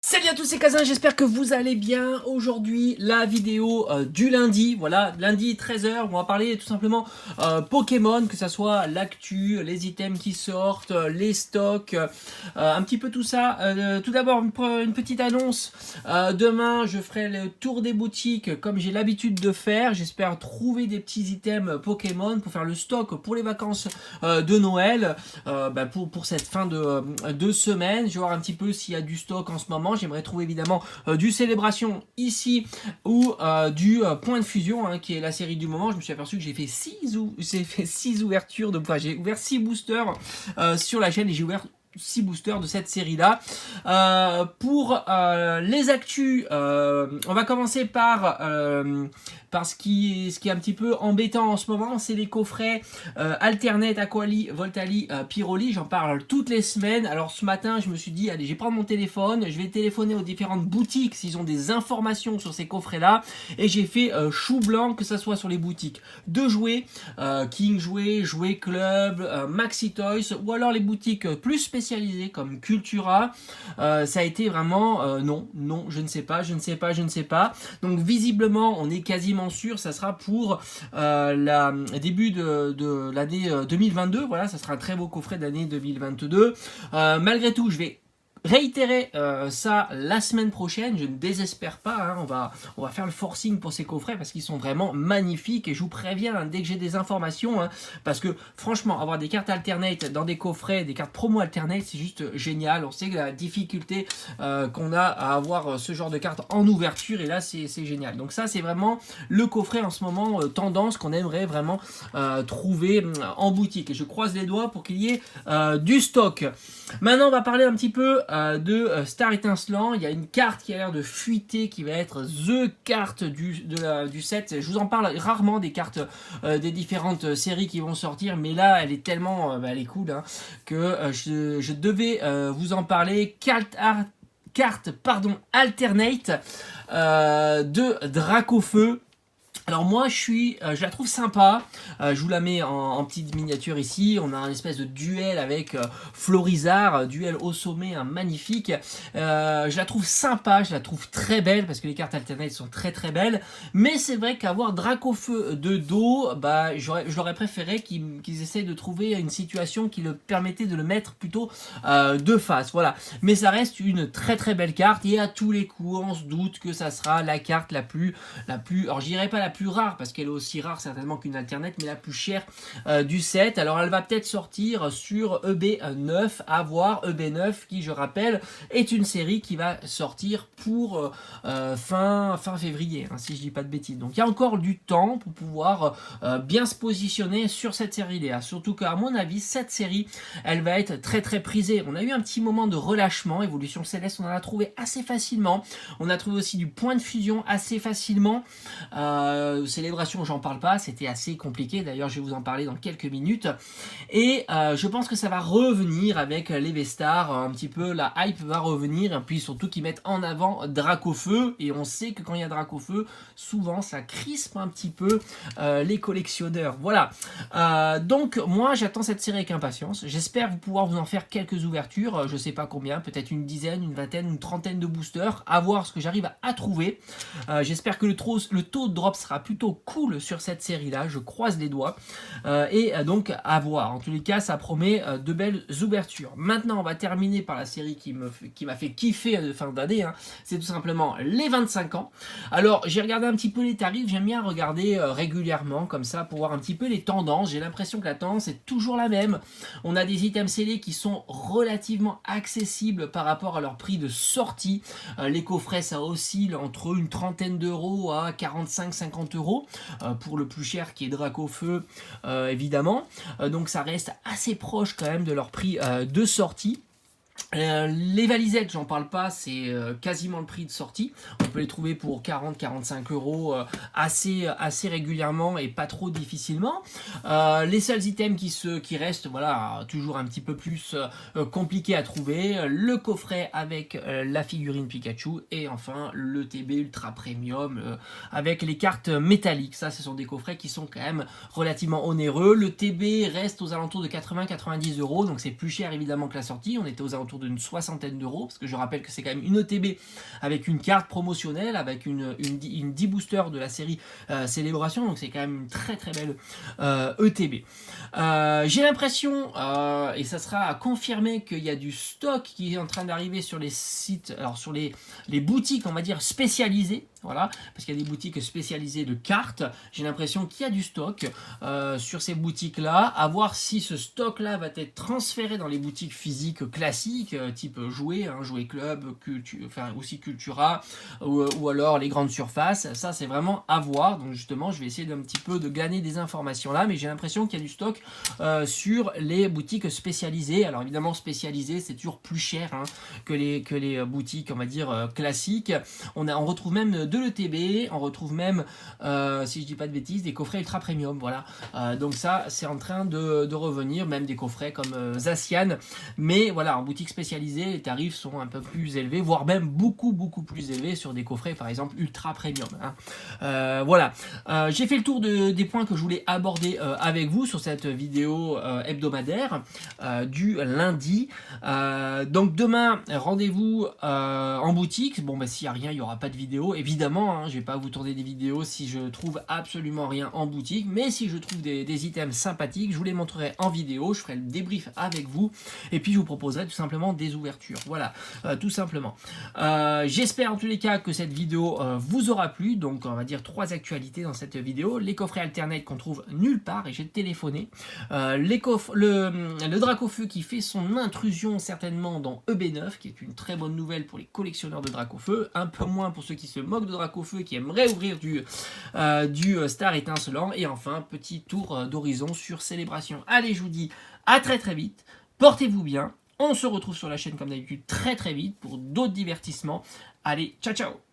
Salut à tous, c'est Kazin, j'espère que vous allez bien. Aujourd'hui, la vidéo du lundi, voilà, lundi 13h, on va parler tout simplement Pokémon, que ça soit l'actu, les items qui sortent, les stocks, un petit peu tout ça. Tout d'abord, une petite annonce. Demain, je ferai le tour des boutiques comme j'ai l'habitude de faire. J'espère trouver des petits items Pokémon pour faire le stock pour les vacances de Noël, pour cette fin de semaine. Je vais voir un petit peu s'il y a du stock en ce moment. J'aimerais trouver évidemment du Célébration ici ou du Point de Fusion, hein, qui est la série du moment. Je me suis aperçu que j'ai fait 6 ouvertures, j'ai ouvert 6 boosters sur la chaîne et j'ai ouvert 6 boosters de cette série là. Pour les actus, on va commencer par ce qui est un petit peu embêtant en ce moment, c'est les coffrets Alternate, Aquali, Voltali, Pyroli. J'en parle toutes les semaines. Alors ce matin, je me suis dit, allez, je vais prendre mon téléphone, je vais téléphoner aux différentes boutiques s'ils ont des informations sur ces coffrets-là. Et j'ai fait chou blanc, que ça soit sur les boutiques de jouets, King Jouets, Jouet Club, Maxi Toys, ou alors les boutiques plus spécialisées comme Cultura. Ça a été vraiment non, je ne sais pas. Donc visiblement, on est quasiment sûr, ça sera pour début de l'année 2022. Voilà, ça sera un très beau coffret d'année 2022. Malgré tout, je vais réitérer ça la semaine prochaine. Je ne désespère pas, hein. On va faire le forcing pour ces coffrets parce qu'ils sont vraiment magnifiques et je vous préviens, hein, dès que j'ai des informations, hein, parce que franchement, avoir des cartes alternate dans des coffrets, des cartes promo alternate, c'est juste génial. On sait que la difficulté qu'on a à avoir ce genre de cartes en ouverture, et là c'est génial. Donc ça, c'est vraiment le coffret en ce moment tendance qu'on aimerait vraiment trouver en boutique, et je croise les doigts pour qu'il y ait du stock. Maintenant, on va parler un petit peu de Star Étincelant. Il y a une carte qui a l'air de fuiter, qui va être THE carte du set. Je vous en parle rarement des cartes des différentes séries qui vont sortir, mais là, elle est tellement elle est cool, hein, que je devais vous en parler. Carte alternate de Dracofeu. Alors moi je la trouve sympa, je vous la mets en petite miniature ici. On a un espèce de duel avec Florizard, duel au sommet, un magnifique. Je la trouve sympa, je la trouve très belle parce que les cartes alternates sont très très belles. Mais c'est vrai qu'avoir Dracofeu de dos, je l'aurais préféré qu'ils essayent de trouver une situation qui le permettait de le mettre plutôt de face. Voilà. Mais ça reste une très très belle carte et à tous les coups on se doute que ça sera la carte la plus, alors je dirais pas la plus rare parce qu'elle est aussi rare certainement qu'une alternate, mais la plus chère du set. Alors elle va peut-être sortir sur EB9, à voir. EB9 qui, je rappelle, est une série qui va sortir pour fin février, hein, si je dis pas de bêtises. Donc il y a encore du temps pour pouvoir bien se positionner sur cette série-là. Surtout qu'à mon avis, cette série, elle va être très très prisée. On a eu un petit moment de relâchement. Évolution Céleste, on en a trouvé assez facilement. On a trouvé aussi du Point de Fusion assez facilement. Célébration, j'en parle pas, c'était assez compliqué. D'ailleurs, je vais vous en parler dans quelques minutes. Et je pense que ça va revenir avec les V-Stars. Un petit peu, la hype va revenir. Et puis surtout qu'ils mettent en avant Dracofeu. Et on sait que quand il y a Dracofeu, souvent ça crispe un petit peu les collectionneurs. Voilà. Donc moi, j'attends cette série avec impatience. J'espère pouvoir vous en faire quelques ouvertures. Je sais pas combien, peut-être une dizaine, une vingtaine, une trentaine de boosters. À voir ce que j'arrive à trouver. J'espère que le taux de drop sera plutôt cool sur cette série là, je croise les doigts, et donc à voir. En tous les cas, ça promet de belles ouvertures. Maintenant, on va terminer par la série qui m'a fait kiffer de fin d'année, hein. C'est tout simplement les 25 ans. Alors j'ai regardé un petit peu les tarifs, j'aime bien regarder régulièrement comme ça pour voir un petit peu les tendances. J'ai l'impression que la tendance est toujours la même. On a des items scellés qui sont relativement accessibles par rapport à leur prix de sortie. Les coffrets, ça oscille entre une trentaine d'euros à 45-50 euros pour le plus cher qui est Dracofeu, évidemment. Donc ça reste assez proche quand même de leur prix de sortie. Les valisettes, j'en parle pas, c'est quasiment le prix de sortie. On peut les trouver pour 40-45 euros assez régulièrement et pas trop difficilement. Les seuls items qui restent, voilà, toujours un petit peu plus compliqués à trouver. Le coffret avec la figurine Pikachu et enfin le TB Ultra Premium avec les cartes métalliques. Ça, ce sont des coffrets qui sont quand même relativement onéreux. Le TB reste aux alentours de 80-90 euros, donc c'est plus cher évidemment que la sortie. On était aux alentours alentours d'une soixantaine d'euros, parce que je rappelle que c'est quand même une ETB avec une carte promotionnelle, avec une 10 boosters de la série Célébration, donc c'est quand même une très très belle ETB. J'ai l'impression, et ça sera à confirmer, qu'il y a du stock qui est en train d'arriver sur les sites, alors sur les boutiques, on va dire, spécialisées, voilà, parce qu'il y a des boutiques spécialisées de cartes. J'ai l'impression qu'il y a du stock sur ces boutiques-là, à voir si ce stock-là va être transféré dans les boutiques physiques classiques, type jouets, jouets club, enfin aussi Cultura, ou alors les grandes surfaces. Ça, c'est vraiment à voir. Donc justement, je vais essayer d'un petit peu de glaner des informations là, mais j'ai l'impression qu'il y a du stock sur les boutiques spécialisées. Alors évidemment, spécialisées, c'est toujours plus cher que les boutiques, on va dire, classiques. On retrouve même de l'ETB, on retrouve même, si je dis pas de bêtises, des coffrets ultra premium, voilà. Donc ça, c'est en train de revenir, même des coffrets comme Zacian, mais voilà, en boutique spécialisée, les tarifs sont un peu plus élevés, voire même beaucoup plus élevés sur des coffrets, par exemple, ultra premium. Voilà, j'ai fait le tour des points que je voulais aborder avec vous sur cette vidéo hebdomadaire du lundi. Donc demain, rendez-vous en boutique. Bon, s'il n'y a rien, il n'y aura pas de vidéo, évidemment, je ne vais pas vous tourner des vidéos si je trouve absolument rien en boutique, mais si je trouve des items sympathiques, je vous les montrerai en vidéo, je ferai le débrief avec vous, et puis je vous proposerai tout simplement des ouvertures, voilà, tout simplement. J'espère en tous les cas que cette vidéo vous aura plu. Donc on va dire 3 actualités dans cette vidéo: les coffrets alternate qu'on trouve nulle part, et j'ai téléphoné, le Dracofeu qui fait son intrusion certainement dans EB9, qui est une très bonne nouvelle pour les collectionneurs de Dracofeu, un peu moins pour ceux qui se moquent de Dracofeu, qui aimeraient ouvrir du Star étincelant. Et enfin, petit tour d'horizon sur Célébration. Allez, je vous dis à très vite, portez-vous bien, on se retrouve sur la chaîne comme d'habitude très vite pour d'autres divertissements. Allez, ciao ciao.